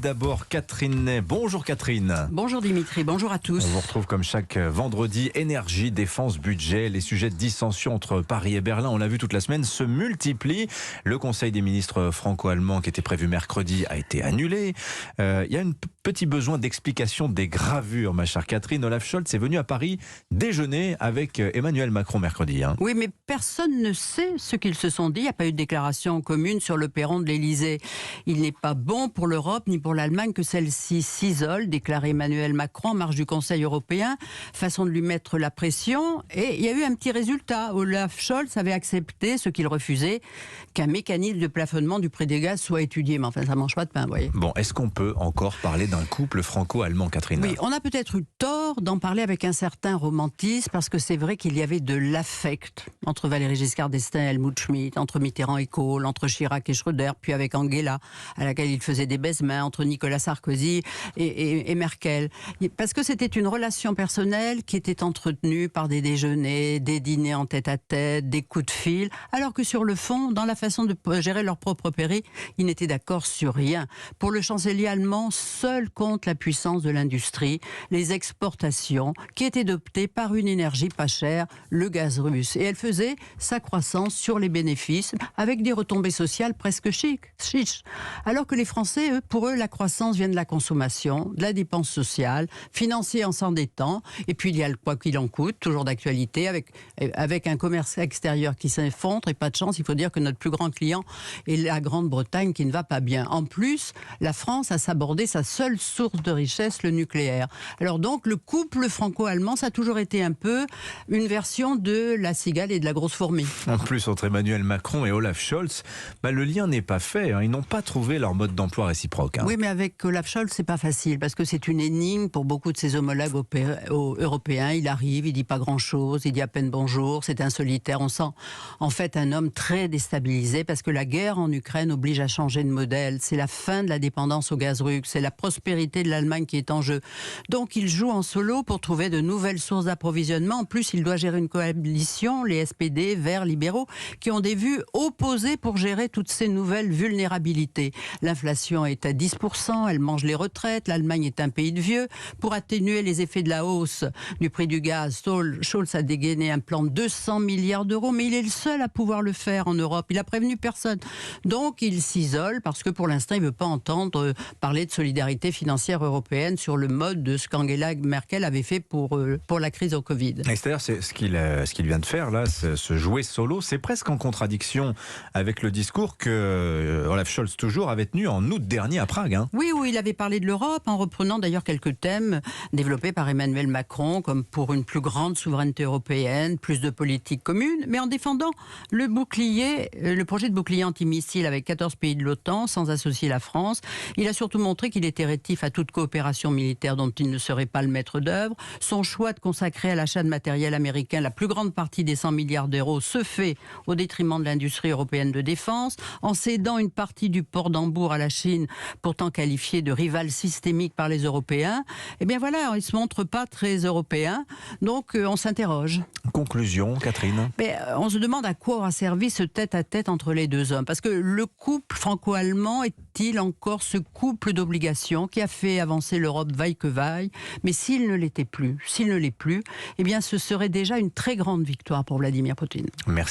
d'abord Catherine Ney. Bonjour Catherine. Bonjour Dimitri, bonjour à tous. On vous retrouve comme chaque vendredi. Énergie, défense, budget. Les sujets de dissension entre Paris et Berlin, on l'a vu toute la semaine, se multiplient. Le Conseil des ministres franco-allemands qui était prévu mercredi a été annulé. Il y a un petit besoin d'explication des gravures, ma chère Catherine. Olaf Scholz est venu à Paris déjeuner avec Emmanuel Macron mercredi. Oui, mais personne ne sait ce qu'ils se sont dit. Il n'y a pas eu de déclaration commune sur le perron de l'Élysée. Il n'est pas bon pour l'Europe ni pour l'Allemagne que celle-ci s'isole, déclarait Emmanuel Macron en marge du Conseil européen. Façon de lui mettre la pression. Et il y a eu un petit résultat. Olaf Scholz avait accepté ce qu'il refusait, qu'un mécanisme de plafonnement du prix des gaz soit étudié. Mais enfin, ça ne mange pas de pain, vous voyez. Bon, est-ce qu'on peut encore parler d'un couple franco-allemand, Catherine? Oui, on a peut-être eu tort d'en parler avec un certain romantisme, parce que c'est vrai qu'il y avait de l'affect entre Valéry Giscard d'Estaing et Helmut Schmidt, entre Mitterrand et Kohl, entre Chirac et Schröder, puis avec Angela, à laquelle il faisait des baise-mains, entre Nicolas Sarkozy et Merkel. Parce que c'était une relation personnelle qui était entretenue par des déjeuners, des dîners en tête-à-tête, des coups de fil, alors que sur le fond, dans la façon de gérer leur propre péri, ils n'étaient d'accord sur rien. Pour le chancelier allemand, seul compte la puissance de l'industrie, les exportations, qui étaient doptées par une énergie pas chère, le gaz russe. Et elle faisait sa croissance sur les bénéfices, avec des retombées sociales presque chiches. Alors que les Français, pour eux, la croissance vient de la consommation, de la dépense sociale, financier en s'endettant, et puis il y a le quoi qu'il en coûte, toujours d'actualité, avec un commerce extérieur qui s'effondre, et pas de chance, il faut dire que notre plus grand client est la Grande-Bretagne qui ne va pas bien. En plus, la France a sabordé sa seule source de richesse, le nucléaire. Alors donc, le couple franco-allemand, ça a toujours été un peu une version de la cigale et de la grosse fourmi. En plus, entre Emmanuel Macron et Olaf Scholz, le lien n'est pas fait. Ils n'ont pas trouvé leur mode d'emploi réciproque. Oui, mais avec Olaf Scholz, c'est pas facile, parce que c'est une énigme pour beaucoup de ses homologues européens. Il arrive, il dit pas grand-chose, il dit à peine bonjour, c'est un solitaire. On sent en fait un homme très déstabilisé, parce que la guerre en Ukraine oblige à changer de modèle. C'est la fin de la dépendance au gaz russe, c'est la prospérité de l'Allemagne qui est en jeu. Donc il joue en solo pour trouver de nouvelles sources d'approvisionnement. En plus, il doit gérer une coalition, les SPD, Verts, libéraux, qui ont des vues opposées pour gérer toutes ces nouvelles vulnérabilités. L'inflation est à 10%, elle mange les retraites, l'Allemagne est un pays de vieux. Pour atténuer les effets de la hausse du prix du gaz, Scholz a dégainé un plan de 200 milliards d'euros, mais il est le seul à pouvoir le faire en Europe. Il a prévenu personne. Donc il s'isole, parce que pour l'instant, il ne veut pas entendre parler de solidarité financière européenne sur le mode de ce qu'Angela Merkel avait fait pour la crise au Covid. Et c'est-à-dire, ce qu'il vient de faire, là, ce jouer solo, c'est presque en contradiction avec le discours que Olaf Scholz, toujours, avait tenu en août dernier à Prague. Oui, où il avait parlé de l'Europe, en reprenant d'ailleurs quelques thèmes développés par Emmanuel Macron, comme pour une plus grande souveraineté européenne, plus de politique commune, mais en défendant le projet de bouclier antimissile avec 14 pays de l'OTAN, sans associer la France. Il a surtout montré qu'il était rétif à toute coopération militaire dont il ne serait pas le maître d'œuvre. Son choix de consacrer à l'achat de matériel américain la plus grande partie des 100 milliards d'euros se fait au détriment de l'industrie européenne de défense, en cédant une partie du port d'Hambourg à la Chine, pourtant qualifié de rival systémique par les Européens. Eh bien voilà, il ne se montre pas très européen, donc on s'interroge. Conclusion, Catherine? Mais on se demande à quoi aura servi ce tête-à-tête entre les deux hommes, parce que le couple franco-allemand est-il encore ce couple d'obligations qui a fait avancer l'Europe vaille que vaille? Mais s'il ne l'est plus, eh bien ce serait déjà une très grande victoire pour Vladimir Poutine. Merci.